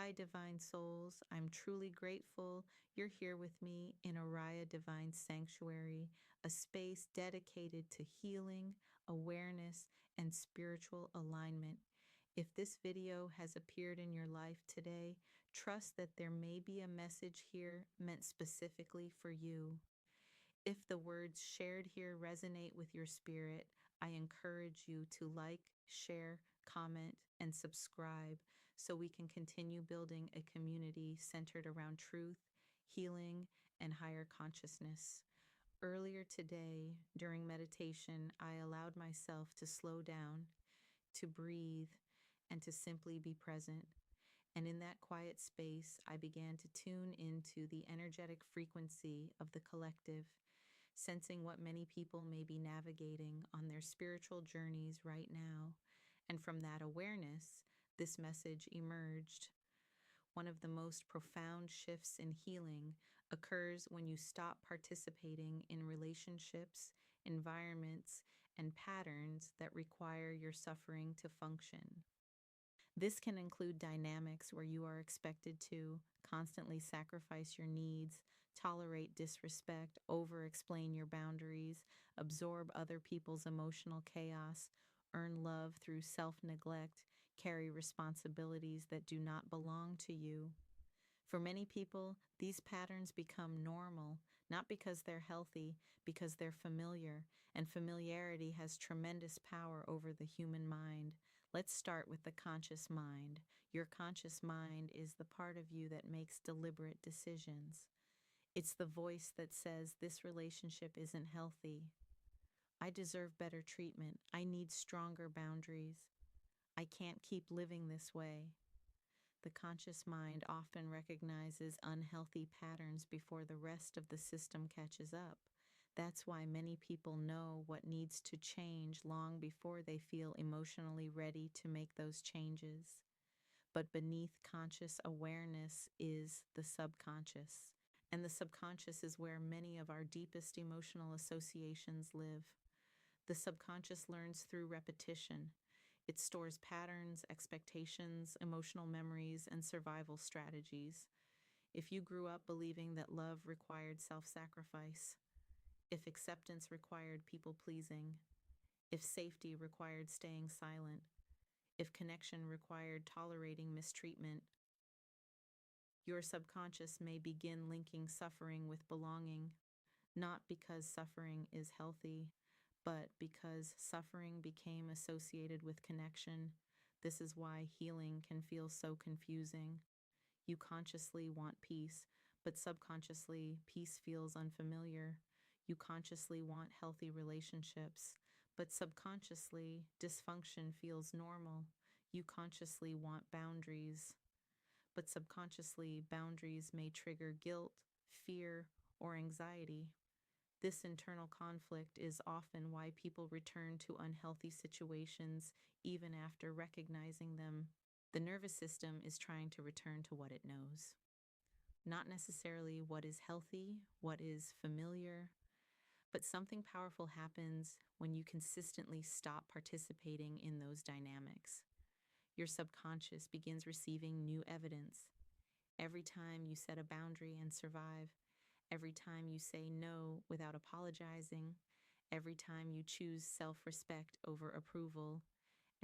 Hi, Divine Souls. I'm truly grateful you're here with me in Oriah Divine Sanctuary, a space dedicated to healing, awareness, and spiritual alignment. If this video has appeared in your life today, trust that there may be a message here meant specifically for you. If the words shared here resonate with your spirit, I encourage you to like, share, comment, and subscribe so we can continue building a community centered around truth, healing, and higher consciousness. Earlier today, during meditation, I allowed myself to slow down, to breathe, and to simply be present. And in that quiet space, I began to tune into the energetic frequency of the collective, sensing what many people may be navigating on their spiritual journeys right now. And from that awareness, this message emerged. One of the most profound shifts in healing occurs when you stop participating in relationships, environments, and patterns that require your suffering to function. This can include dynamics where you are expected to constantly sacrifice your needs, tolerate disrespect, over explain your boundaries, absorb other people's emotional chaos, earn love through self neglect, carry responsibilities that do not belong to you. For many people, these patterns become normal, not because they're healthy, because they're familiar, and familiarity has tremendous power over the human mind. Let's start with the conscious mind. Your conscious mind is the part of you that makes deliberate decisions. It's the voice that says, this relationship isn't healthy. I deserve better treatment. I need stronger boundaries. I can't keep living this way. The conscious mind often recognizes unhealthy patterns before the rest of the system catches up. That's why many people know what needs to change long before they feel emotionally ready to make those changes. But beneath conscious awareness is the subconscious. And the subconscious is where many of our deepest emotional associations live. The subconscious learns through repetition. It stores patterns, expectations, emotional memories, and survival strategies. If you grew up believing that love required self-sacrifice, if acceptance required people-pleasing, if safety required staying silent, if connection required tolerating mistreatment, your subconscious may begin linking suffering with belonging, not because suffering is healthy, but because suffering became associated with connection. This is why healing can feel so confusing. You consciously want peace, but subconsciously, peace feels unfamiliar. You consciously want healthy relationships, but subconsciously, dysfunction feels normal. You consciously want boundaries, but subconsciously, boundaries may trigger guilt, fear, or anxiety. This internal conflict is often why people return to unhealthy situations even after recognizing them. The nervous system is trying to return to what it knows, not necessarily what is healthy, what is familiar, but something powerful happens when you consistently stop participating in those dynamics. Your subconscious begins receiving new evidence. Every time you set a boundary and survive, every time you say no without apologizing, every time you choose self-respect over approval,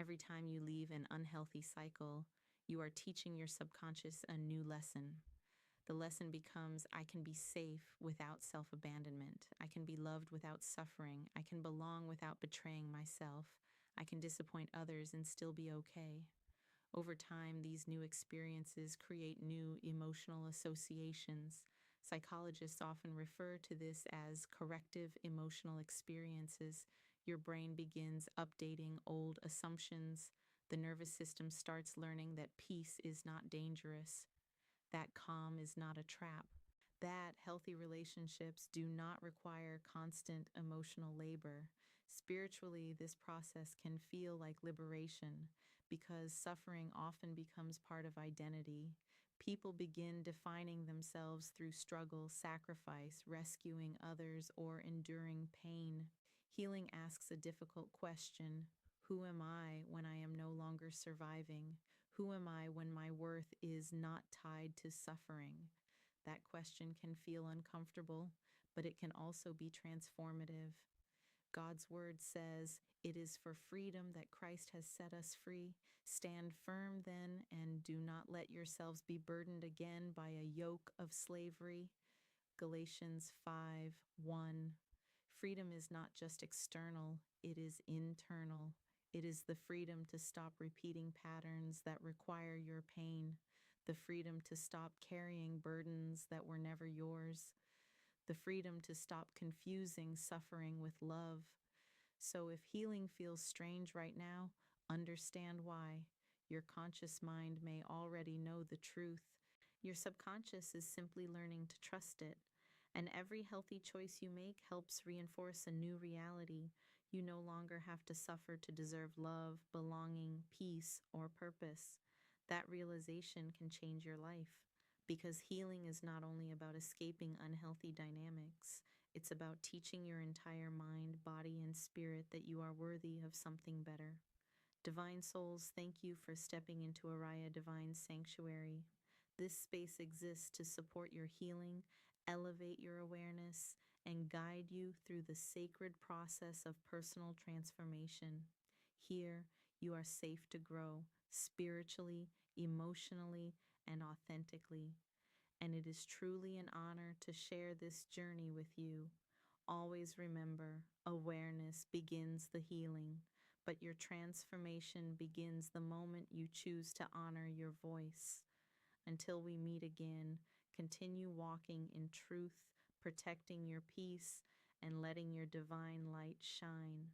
every time you leave an unhealthy cycle, you are teaching your subconscious a new lesson. The lesson becomes, I can be safe without self-abandonment. I can be loved without suffering. I can belong without betraying myself. I can disappoint others and still be okay. Over time, these new experiences create new emotional associations. Psychologists often refer to this as corrective emotional experiences. Your brain begins updating old assumptions. The nervous system starts learning that peace is not dangerous, that calm is not a trap, that healthy relationships do not require constant emotional labor. Spiritually, this process can feel like liberation because suffering often becomes part of identity. People begin defining themselves through struggle, sacrifice, rescuing others, or enduring pain. Healing asks a difficult question. Who am I when I am no longer surviving? Who am I when my worth is not tied to suffering? That question can feel uncomfortable, but it can also be transformative. God's word says, "It is for freedom that Christ has set us free. Stand firm then, and do not let yourselves be burdened again by a yoke of slavery." Galatians 5:1. Freedom is not just external, it is internal. It is the freedom to stop repeating patterns that require your pain, the freedom to stop carrying burdens that were never yours, the freedom to stop confusing suffering with love. So if healing feels strange right now, understand why. Your conscious mind may already know the truth. Your subconscious is simply learning to trust it. And every healthy choice you make helps reinforce a new reality. You no longer have to suffer to deserve love, belonging, peace, or purpose. That realization can change your life because healing is not only about escaping unhealthy dynamics, it's about teaching your entire mind, body, and spirit that you are worthy of something better. Divine souls, thank you for stepping into Oriah Divine Sanctuary. This space exists to support your healing, elevate your awareness, and guide you through the sacred process of personal transformation. Here, you are safe to grow spiritually, emotionally, and authentically. And it is truly an honor to share this journey with you. Always remember, awareness begins the healing, but your transformation begins the moment you choose to honor your voice. Until we meet again, continue walking in truth, protecting your peace, and letting your divine light shine.